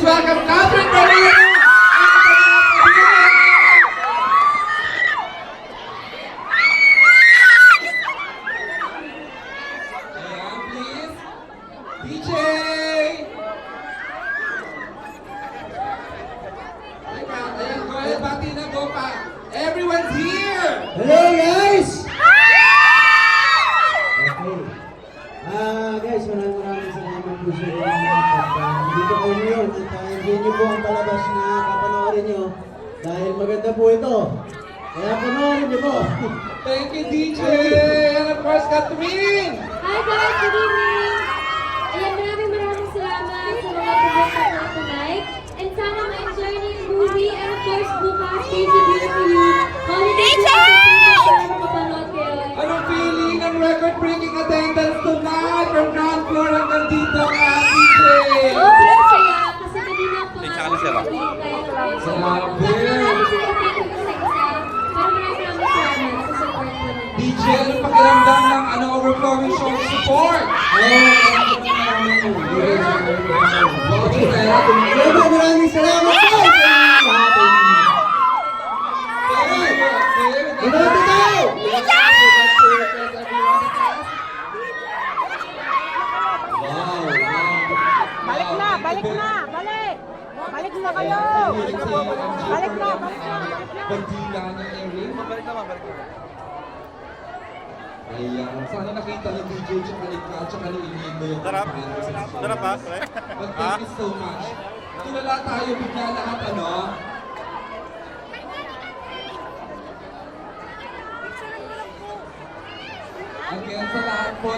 please welcome Catherine Bernardo! Ayan, please. DJ! Ayan, go ahead, bati na, go pa. Everyone's here! Hello guys! Okay. Guys, maraming salamat po sa inyo. Dito kayo ngayon at enjoy nyo po ang palabas na kapanoorin nyo dahil maganda po ito. Kaya panoorin nyo po. Thank you, DJ! And of course, Catherine! Hi guys, good evening! Ayan, maraming salamat sa mga pumunta na tonight. And sana ma-enjoy niyo yung movie. And of course, bukas, Crazy Beautiful Holiday para mapanood kayo. Anong feeling ng record-breaking attendance tonight from ground floor hanggang dito ang DJ? Sobrang saya kasi kanina po nga Tsaka na siya ba? tayo na Grabe. Marami sila ipito isa-isa. Pero maraming salamat sa support po nila. DJ, anong pakiramdam ng overflowing show support? Maraming salamat po sa inyo lahat. Manood tayo! Balik na, balik na, balik! Balik na kayo! Balik na, balik na! Bandila ng Erin. Balik naman, balik naman. Ayan, sana nakita ni DJ tsaka ni Kat tsaka ni Inino yung Darap? fans. Darap ba? But thank you so much. Tulala tayo bigla lahat, ano?